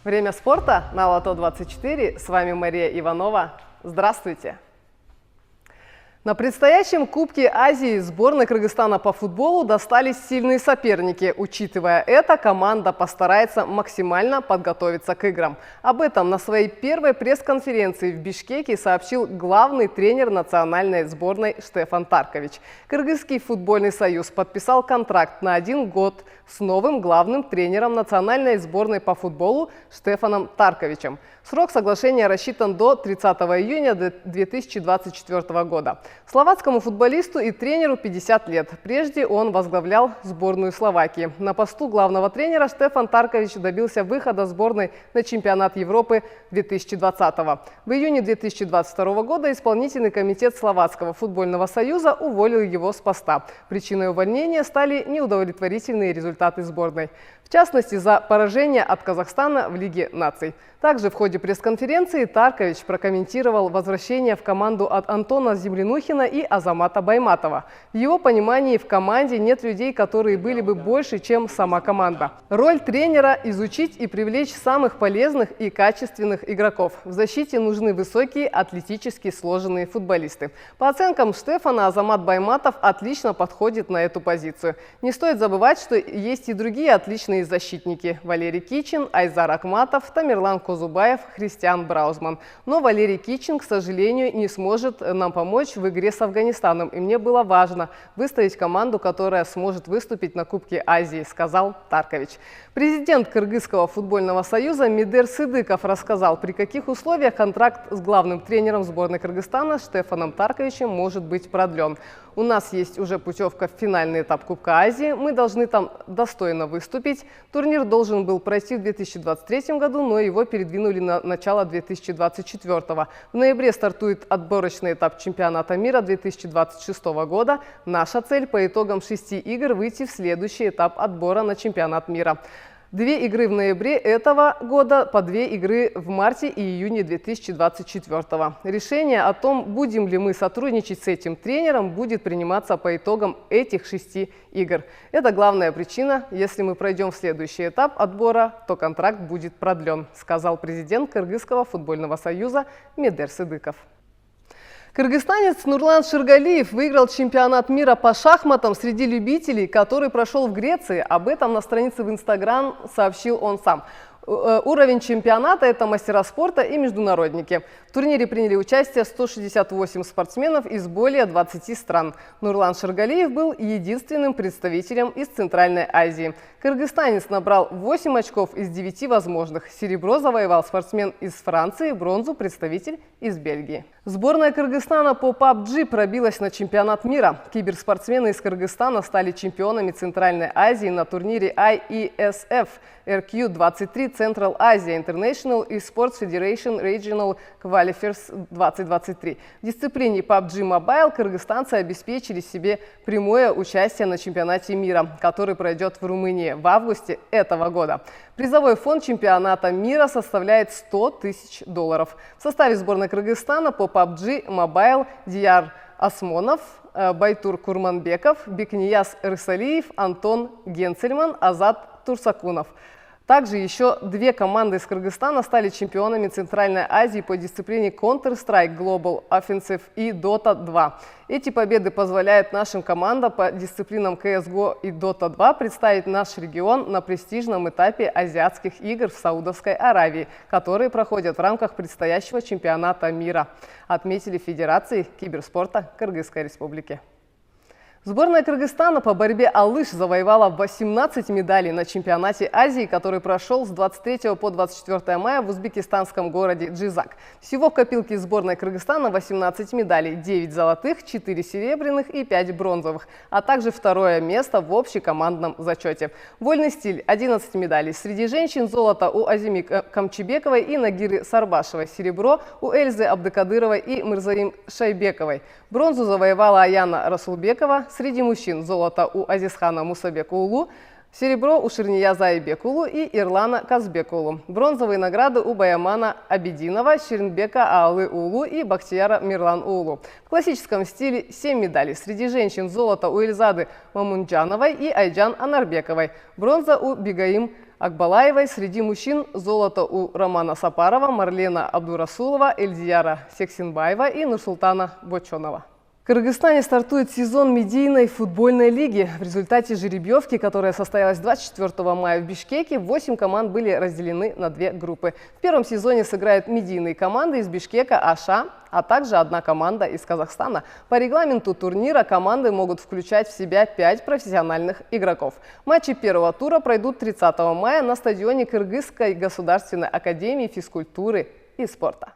Время спорта на Лото-24. С вами Мария Иванова. Здравствуйте! На предстоящем Кубке Азии сборной Кыргызстана по футболу достались сильные соперники. Учитывая это, команда постарается максимально подготовиться к играм. Об этом на своей первой пресс-конференции в Бишкеке сообщил главный тренер национальной сборной Штефан Таркович. Кыргызский футбольный союз подписал контракт на 1 год с новым главным тренером национальной сборной по футболу Штефаном Тарковичем. Срок соглашения рассчитан до 30 июня 2024 года. Словацкому футболисту и тренеру 50 лет. Прежде он возглавлял сборную Словакии. На посту главного тренера Штефан Таркович добился выхода сборной на чемпионат Европы 2020 года. В июне 2022 года исполнительный комитет Словацкого футбольного союза уволил его с поста. Причиной увольнения стали неудовлетворительные результаты сборной. В частности, за поражение от Казахстана в Лиге наций. Также в ходе пресс-конференции Таркович прокомментировал возвращение в команду от Антона Землянухина и Азамата Байматова. В его понимании в команде нет людей, которые были бы больше, чем сама команда. Роль тренера – изучить и привлечь самых полезных и качественных игроков. В защите нужны высокие, атлетически сложенные футболисты. По оценкам Штефана, Азамат Байматов отлично подходит на эту позицию. Не стоит забывать, что есть и другие отличные защитники – Валерий Кичин, Айзар Акматов, Тамерлан Козубаев, Христиан Браузман. Но Валерий Кичин, к сожалению, не сможет нам помочь в игре с Афганистаном. И мне было важно выставить команду, которая сможет выступить на Кубке Азии, сказал Таркович. Президент Кыргызского футбольного союза Медер Сыдыков рассказал, при каких условиях контракт с главным тренером сборной Кыргызстана Штефаном Тарковичем может быть продлен. У нас есть уже путевка в финальный этап Кубка Азии. Мы должны там достойно выступить. Турнир должен был пройти в 2023 году, но его передвинули на начало 2024. В ноябре стартует отборочный этап чемпионата мира 2026 года. Наша цель по итогам 6 игр выйти в следующий этап отбора на чемпионат мира. 2 игры в ноябре этого года, по 2 игры в марте и июне 2024. Решение о том, будем ли мы сотрудничать с этим тренером, будет приниматься по итогам этих 6 игр. Это главная причина. Если мы пройдем в следующий этап отбора, то контракт будет продлен, сказал президент Кыргызского футбольного союза Медер Сыдыков. Кыргызстанец Нурлан Ширгалиев выиграл чемпионат мира по шахматам среди любителей, который прошел в Греции. Об этом на странице в Инстаграм сообщил он сам. Уровень чемпионата – это мастера спорта и международники. В турнире приняли участие 168 спортсменов из более 20 стран. Нурлан Ширгалиев был единственным представителем из Центральной Азии. Кыргызстанец набрал 8 очков из 9 возможных. Серебро завоевал спортсмен из Франции, бронзу – представитель из Бельгии. Сборная Кыргызстана по PUBG пробилась на чемпионат мира. Киберспортсмены из Кыргызстана стали чемпионами Центральной Азии на турнире IESF RQ23 Central Asia International eSports Federation Regional Qualifiers 2023. В дисциплине PUBG Mobile кыргызстанцы обеспечили себе прямое участие на чемпионате мира, который пройдет в Румынии в августе этого года. Призовой фонд чемпионата мира составляет $100 000. В составе сборной Кыргызстана по PUBG Mobile Дияр Осмонов, Байтур Курманбеков, Бекнияз Рысалиев, Антон Генцельман, Азат Турсакунов. Также еще 2 команды из Кыргызстана стали чемпионами Центральной Азии по дисциплине Counter-Strike Global Offensive и Dota 2. Эти победы позволяют нашим командам по дисциплинам CSGO и Dota 2 представить наш регион на престижном этапе азиатских игр в Саудовской Аравии, которые проходят в рамках предстоящего чемпионата мира, отметили в Федерации киберспорта Кыргызской Республики. Сборная Кыргызстана по борьбе «Алыш» завоевала 18 медалей на чемпионате Азии, который прошел с 23 по 24 мая в узбекистанском городе Джизак. Всего в копилке сборной Кыргызстана 18 медалей, 9 золотых, 4 серебряных и 5 бронзовых, а также 2-е место в общекомандном зачете. Вольный стиль – 11 медалей. Среди женщин золото у Азими Камчибековой и Нагиры Сарбашевой, серебро у Эльзы Абдыкадыровой и Мырзаим Шайбековой. Бронзу завоевала Аяна Расулбекова. Среди мужчин золото у Азизхана Мусабекулу, серебро у Ширнияза Айбекулу и Ирлана Казбекулу. Бронзовые награды у Баямана Абидинова, Ширинбека Аалы-Улу и Бахтияра Мирлан-Улу. В классическом стиле 7 медалей. Среди женщин золото у Эльзады Мамунджановой и Айджан Анарбековой. Бронза у Бигаим Акбалаевой. Среди мужчин золото у Романа Сапарова, Марлена Абдурасулова, Эльдияра Сексинбаева и Нурсултана Бочонова. В Кыргызстане стартует сезон медийной футбольной лиги. В результате жеребьевки, которая состоялась 24 мая в Бишкеке, 8 команд были разделены на 2 группы. В первом сезоне сыграют медийные команды из Бишкека, Аша, а также одна команда из Казахстана. По регламенту турнира команды могут включать в себя 5 профессиональных игроков. Матчи первого тура пройдут 30 мая на стадионе Кыргызской государственной академии физкультуры и спорта.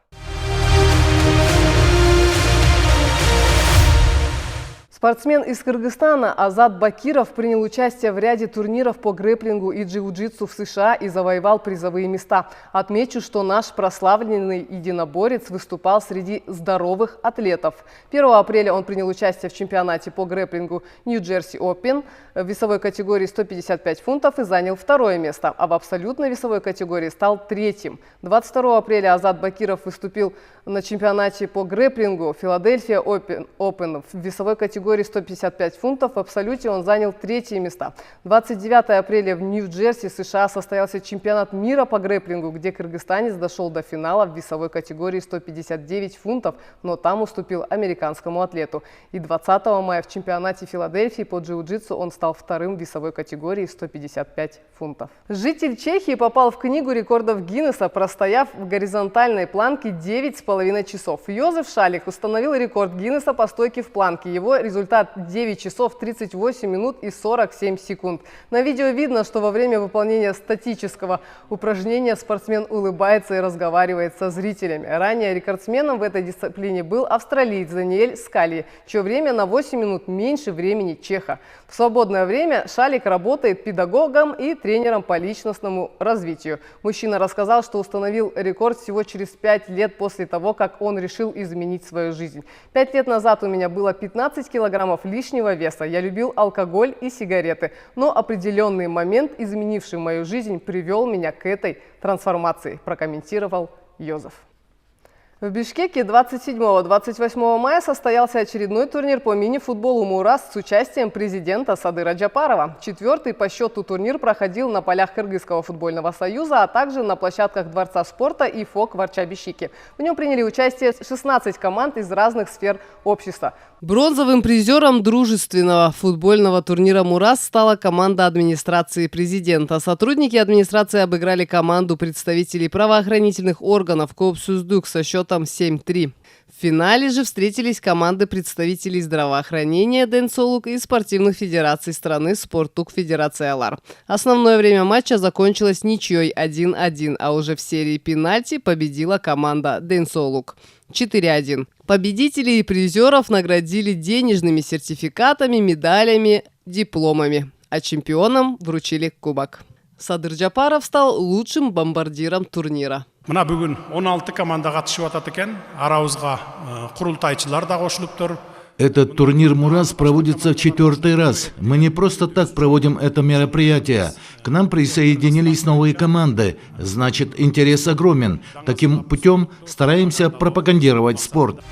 Спортсмен из Кыргызстана Азат Бакиров принял участие в ряде турниров по грэпплингу и джиу-джитсу в США и завоевал призовые места. Отмечу, что наш прославленный единоборец выступал среди здоровых атлетов. 1 апреля он принял участие в чемпионате по грэпплингу Нью-Джерси Опен в весовой категории 155 фунтов и занял 2 место, а в абсолютной весовой категории стал 3-м. 22 апреля Азат Бакиров выступил на чемпионате по грэпплингу Филадельфия Опен в весовой категории 155 фунтов. В абсолюте он занял 3-е места. 29 апреля в Нью-Джерси, США состоялся чемпионат мира по грэпплингу, где кыргызстанец дошел до финала в весовой категории 159 фунтов, но там уступил американскому атлету. И 20 мая в чемпионате Филадельфии по джиу-джитсу он стал 2-м в весовой категории 155 фунтов. Житель Чехии попал в книгу рекордов Гиннесса, простояв в горизонтальной планке 9,5 часов. Йозеф Шалик установил рекорд Гиннесса по стойке в планке. Его результат 9 часов 38 минут и 47 секунд. На видео видно, что во время выполнения статического упражнения спортсмен улыбается и разговаривает со зрителями. Ранее рекордсменом в этой дисциплине был австралиец Даниэль Скали, чье время на 8 минут меньше времени чеха. В свободное время Шалик работает педагогом и тренером по личностному развитию. Мужчина рассказал, что установил рекорд всего через 5 лет после того, как он решил изменить свою жизнь. 5 лет назад у меня было 15 килограммов лишнего веса. Я любил алкоголь и сигареты, но определенный момент, изменивший мою жизнь, привел меня к этой трансформации, прокомментировал Йозеф. В Бишкеке 27-28 мая состоялся очередной турнир по мини-футболу «Мурас» с участием президента Садыра Джапарова. 4-й по счету турнир проходил на полях Кыргызского футбольного союза, а также на площадках Дворца спорта и ФОК в Арча-Бишкеке. В нем приняли участие 16 команд из разных сфер общества. Бронзовым призером дружественного футбольного турнира «Мурас» стала команда администрации президента. Сотрудники администрации обыграли команду представителей правоохранительных органов Коопсуздук со счетом 7-3. В финале же встретились команды представителей здравоохранения Денсолук и спортивных федераций страны Спорттук Федерация Алар. Основное время матча закончилось ничьей 1-1, а уже в серии пенальти победила команда Денсолук 4-1. Победителей и призеров наградили денежными сертификатами, медалями, дипломами, а чемпионам вручили кубок. Садыр Джапаров стал лучшим бомбардиром турнира. Мына бүгін 16 команда қатысып атат екен. Арауызға құрылтайчылар да қосылып тұр. Этот турнир «Мурас» проводится в 4-й раз. Мы не просто так проводим это мероприятие. К нам присоединились новые команды. Значит, интерес огромен. Таким путем стараемся пропагандировать спорт.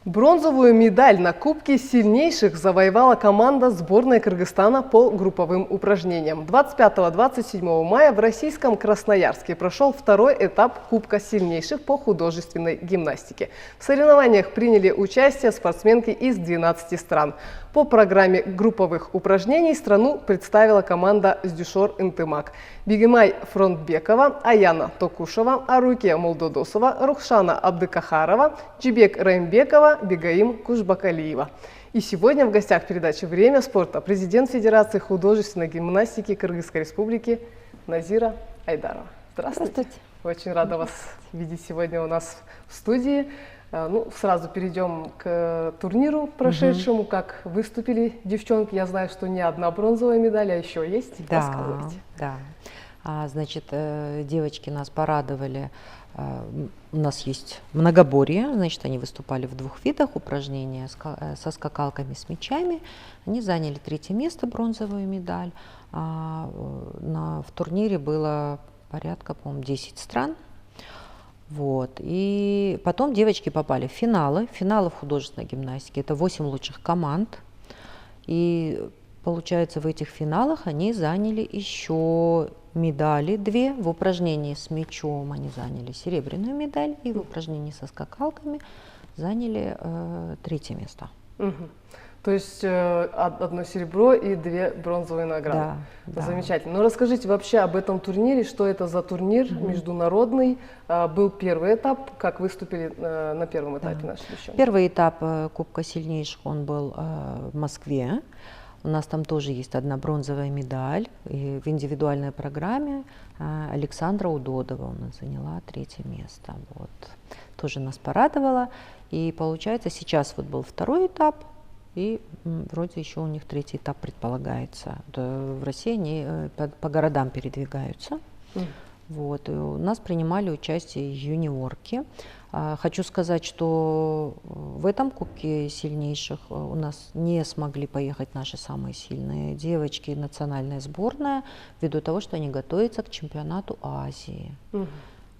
Бронзовую медаль на Кубке сильнейших завоевала команда сборной Кыргызстана по групповым упражнениям. 25-27 мая в российском Красноярске прошел 2-й этап Кубка сильнейших по художественной гимнастике. В соревнованиях приняли участие спортсменки из 12 стран. По программе групповых упражнений страну представила команда «Сдюшор Интымак». Бигимай Фронтбекова, Аяна Токушева, Арукия Молдодосова, Рухшана Абдыкахарова, Джибек Раймбекова, Бегаим Кушбакалиева. И сегодня в гостях передачи «Время спорта» президент Федерации художественной гимнастики Кыргызской Республики Назира Айдарова. Здравствуйте. Здравствуйте. Очень рада вас видеть сегодня у нас в студии. Ну, сразу перейдем к турниру прошедшему. Как выступили девчонки? Я знаю, что не одна бронзовая медаль, а еще есть. Да. Значит, девочки нас порадовали. У нас есть многоборье, значит, они выступали в 2 видах упражнения со скакалками, с мячами. Они заняли 3-е место, бронзовую медаль. В турнире было порядка, по-моему, 10 стран. Вот. И потом девочки попали в финалы в художественной гимнастике. Это 8 лучших команд. И получается, в этих финалах они заняли еще медали 2. В упражнении с мячом они заняли серебряную медаль, и в упражнении со скакалками заняли 3 место. Мгм. То есть одно серебро и 2 бронзовые награды. Да, да. Замечательно. Ну расскажите вообще об этом турнире, что это за турнир международный, был первый этап, как выступили на первом этапе нашей девчонки? Первый этап Кубка сильнейших, он был в Москве. У нас там тоже есть 1 бронзовая медаль. И в индивидуальной программе Александра Удодова у нас заняла 3 место. Вот. Тоже нас порадовало. И получается, сейчас вот был 2-й этап, и вроде еще у них 3-й этап предполагается. В России они по городам передвигаются. Вот. И у нас принимали участие юниорки. Хочу сказать, что в этом Кубке сильнейших у нас не смогли поехать наши самые сильные девочки, национальная сборная, ввиду того, что они готовятся к чемпионату Азии.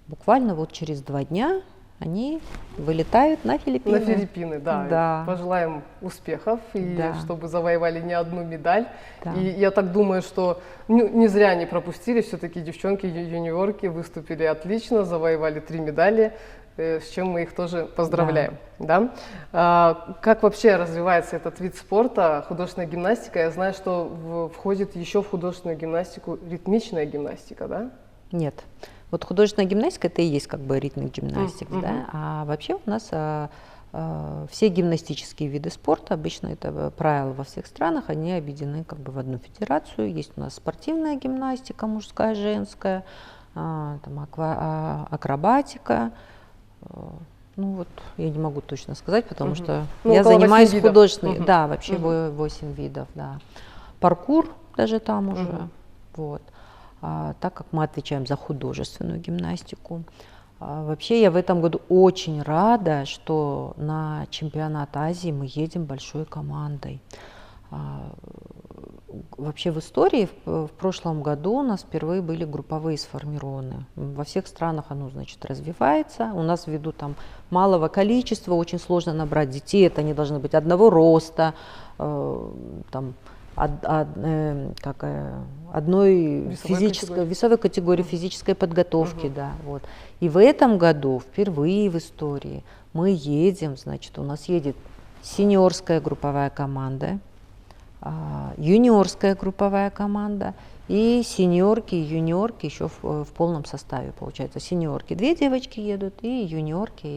Буквально вот через 2 дня они вылетают на Филиппины. На Филиппины, да. Да. Пожелаем успехов, и Да. чтобы завоевали не одну медаль. Да. И я так думаю, что не зря они пропустили, все-таки девчонки, юниорки выступили отлично, завоевали 3 медали, с чем мы их тоже поздравляем. Да. Как вообще развивается этот вид спорта, художественная гимнастика? Я знаю, что входит еще в художественную гимнастику ритмичная гимнастика, да? Нет. Вот художественная гимнастика — это и есть как бы ритмик гимнастик, да? А вообще у нас все гимнастические виды спорта, обычно это правило во всех странах, они объединены как бы в одну федерацию. Есть у нас спортивная гимнастика, мужская, женская, там акробатика. Ну вот, я не могу точно сказать, потому что я занимаюсь художественной, да, вообще 8 видов, да. Паркур даже там уже, вот. Так как мы отвечаем за художественную гимнастику. Вообще я в этом году очень рада, что на чемпионат Азии мы едем большой командой. Вообще в истории в прошлом году у нас впервые были групповые сформированы. Во всех странах оно, значит, развивается. У нас ввиду там малого количества очень сложно набрать детей. Это они должны быть одного роста, там, одной весовой категории физической подготовки, да, вот. И в этом году впервые в истории мы едем, значит, у нас едет сеньорская групповая команда, юниорская групповая команда и сеньорки и юниорки еще в полном составе, получается. Сеньорки 2 девочки едут, и юниорки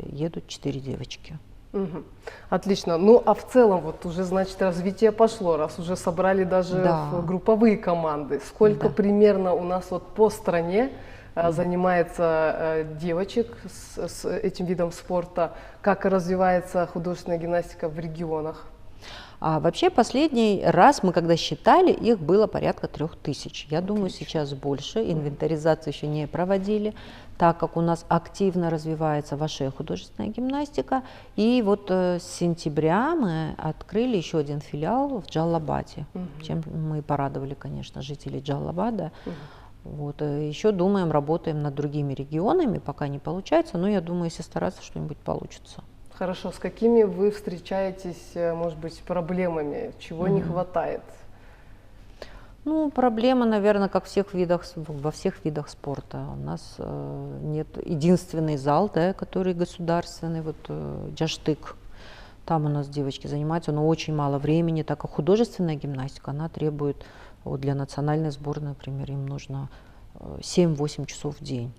едут 4 девочки. Отлично. Ну, а в целом, вот уже, значит, развитие пошло, раз уже собрали даже в групповые команды. Сколько примерно у нас вот по стране занимается девочек с этим видом спорта? Как развивается художественная гимнастика в регионах? Вообще, последний раз мы когда считали, их было порядка 3000. Я думаю, сейчас больше. Инвентаризацию еще не проводили, так как у нас активно развивается ваша художественная гимнастика. И вот с сентября мы открыли еще 1 филиал в Джалабаде, чем мы порадовали, конечно, жителей Джалабада. Вот. Еще думаем, работаем над другими регионами, пока не получается, но я думаю, если стараться, что-нибудь получится. Хорошо. С какими вы встречаетесь, может быть, проблемами? Чего не хватает? Ну, проблема, наверное, как во всех видах спорта. У нас нет единственный зал, да, который государственный, вот Джаштык. Там у нас девочки занимаются, но очень мало времени, так как художественная гимнастика, она требует, вот для национальной сборной, например, им нужно 7-8 часов в день,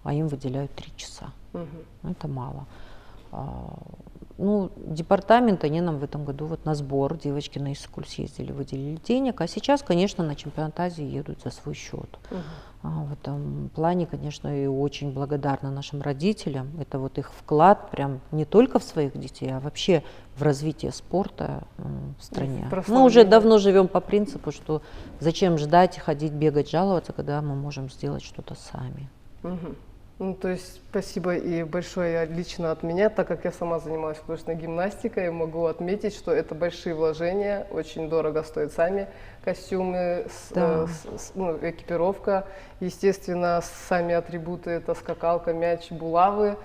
а им выделяют 3 часа. Это мало. Ну, департамент, они нам в этом году вот на сбор, девочки на Иссык-Куль съездили, выделили денег, а сейчас, конечно, на чемпионат Азии едут за свой счет. В этом плане, конечно, и очень благодарна нашим родителям. Это вот их вклад прям не только в своих детей, а вообще в развитие спорта в стране. Мы уже давно живем по принципу, что зачем ждать, ходить, бегать, жаловаться, когда мы можем сделать что-то сами. Ну, то есть спасибо и большое лично от меня, так как я сама занимаюсь художественной гимнастикой, могу отметить, что это большие вложения, очень дорого стоят сами костюмы, экипировка, естественно, сами атрибуты, это скакалка, мяч, булавы.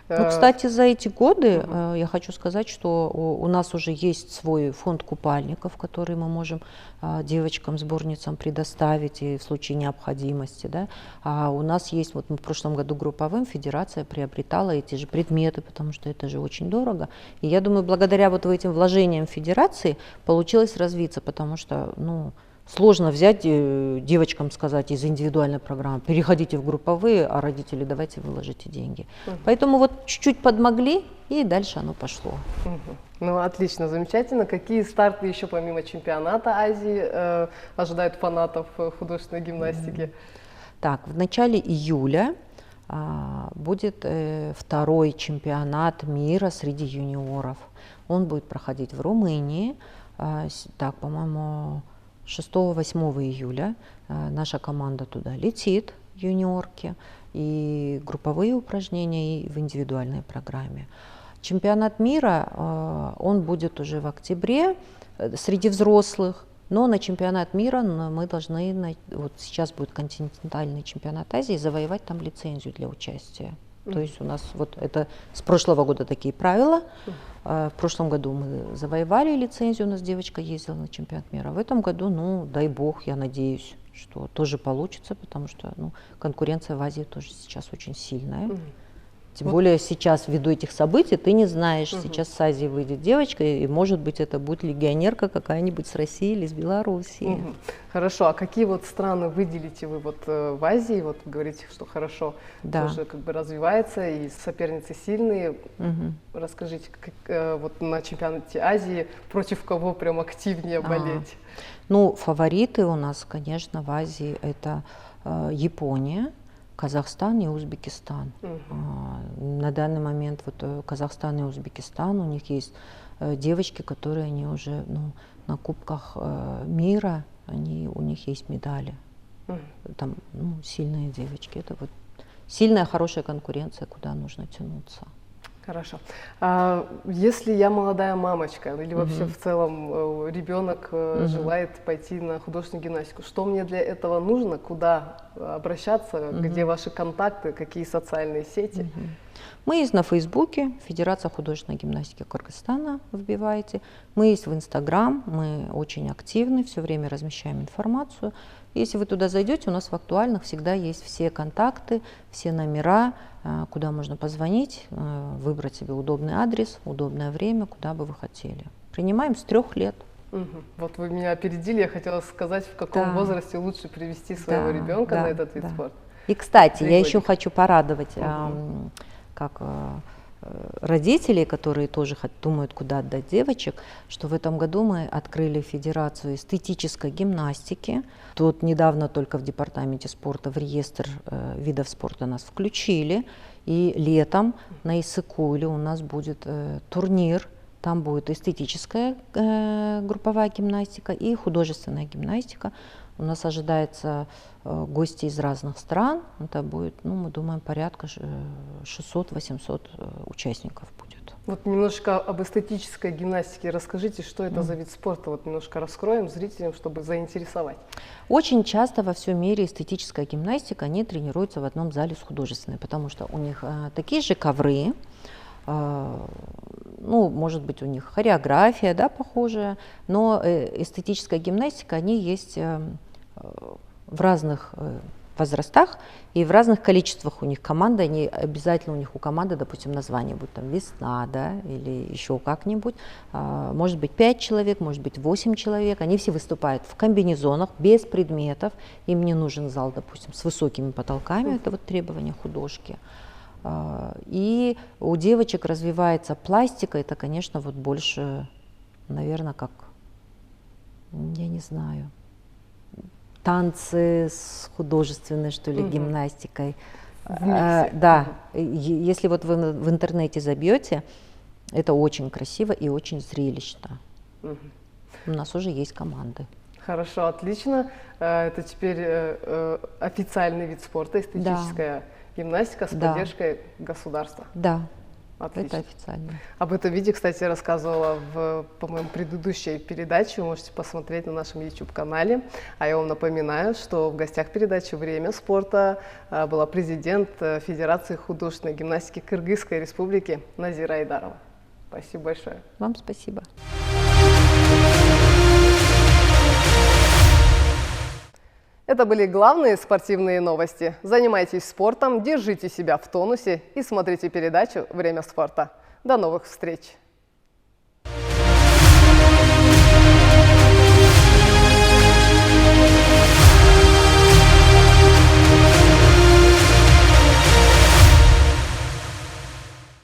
Ну, кстати, за эти годы я хочу сказать, что у нас уже есть свой фонд купальников, который мы можем девочкам-сборницам предоставить и в случае необходимости. Да? А у нас есть, вот мы в прошлом году групповым, федерация приобретала эти же предметы, потому что это же очень дорого. И я думаю, благодаря вот этим вложениям федерации получилось развиться, потому что, ну, сложно взять девочкам сказать из индивидуальной программы, переходите в групповые, а родители давайте выложите деньги. Поэтому вот чуть-чуть подмогли, и дальше оно пошло. Ну, отлично, замечательно. Какие старты еще помимо чемпионата Азии ожидают фанатов художественной гимнастики? Так, в начале июля будет второй чемпионат мира среди юниоров. Он будет проходить в Румынии. Так, по-моему, 6-8 июля наша команда туда летит, юниорки, и групповые упражнения, и в индивидуальной программе. Чемпионат мира, он будет уже в октябре среди взрослых, но на чемпионат мира мы должны, вот сейчас будет континентальный чемпионат Азии, завоевать там лицензию для участия. То есть у нас вот это с прошлого года такие правила. В прошлом году мы завоевали лицензию, у нас девочка ездила на чемпионат мира. В этом году, ну, дай бог, я надеюсь, что тоже получится, потому что, ну, конкуренция в Азии тоже сейчас очень сильная. Тем более сейчас, ввиду этих событий, ты не знаешь, сейчас с Азии выйдет девочка, и, может быть, это будет легионерка какая-нибудь с России или с Белоруссии. Хорошо, а какие вот страны выделите вы вот в Азии? Вот говорите, что хорошо тоже как бы развивается, и соперницы сильные. Расскажите, как, вот на чемпионате Азии против кого прям активнее болеть? Ну, фавориты у нас, конечно, в Азии это Япония, Казахстан и Узбекистан. На данный момент вот Казахстан и Узбекистан, у них есть девочки, которые они уже, ну, на кубках мира, у них есть медали. Там, ну, сильные девочки. Это вот сильная, хорошая конкуренция, куда нужно тянуться. Хорошо. А если я молодая мамочка или вообще в целом ребенок желает пойти на художественную гимнастику, что мне для этого нужно, куда обращаться, где ваши контакты, какие социальные сети? Мы есть на Фейсбуке, Федерация художественной гимнастики Кыргызстана, вбиваете. Мы есть в Инстаграм, мы очень активны, все время размещаем информацию. Если вы туда зайдете, у нас в актуальных всегда есть все контакты, все номера, куда можно позвонить, выбрать себе удобный адрес, удобное время, куда бы вы хотели. Принимаем с 3 лет. Вот вы меня опередили, я хотела сказать, в каком возрасте лучше привести своего ребенка на этот вид спорта. И, кстати, я еще хочу порадовать как родителей, которые тоже думают, куда отдать девочек, что в этом году мы открыли Федерацию эстетической гимнастики. Тут недавно только в департаменте спорта в реестр видов спорта нас включили. И летом на Иссык-Куле у нас будет турнир. Там будет эстетическая групповая гимнастика и художественная гимнастика. У нас ожидается гости из разных стран. Это будет, ну, мы думаем, порядка 600-800 участников будет. Вот немножко об эстетической гимнастике расскажите, что это за вид спорта. Вот немножко раскроем зрителям, чтобы заинтересовать. Очень часто во всем мире эстетическая гимнастика, они тренируются в одном зале с художественной, потому что у них такие же ковры, ну, может быть, у них хореография, да, похожая, но эстетическая гимнастика, они есть в разных возрастах и в разных количествах у них команды, они обязательно у них у команды, допустим, название будет там «Весна», да, или еще как-нибудь, может быть 5 человек, может быть 8 человек, они все выступают в комбинезонах, без предметов, им не нужен зал, допустим, с высокими потолками, это вот требования художки. И у девочек развивается пластика, это, конечно, вот больше, наверное, как, я не знаю, танцы с художественной, что ли, гимнастикой. Да, если вот вы в интернете забьете, это очень красиво и очень зрелищно. У нас уже есть команды. Хорошо, отлично. Это теперь официальный вид спорта, эстетическая гимнастика с поддержкой государства. Да. Отлично. Это официально. Об этом видео, кстати, рассказывала в, по-моему, предыдущей передаче. Вы можете посмотреть на нашем YouTube-канале. А я вам напоминаю, что в гостях передачи «Время спорта» была президент Федерации художественной гимнастики Кыргызской Республики Назира Айдарова. Спасибо большое. Вам спасибо. Это были главные спортивные новости. Занимайтесь спортом, держите себя в тонусе и смотрите передачу «Время спорта». До новых встреч!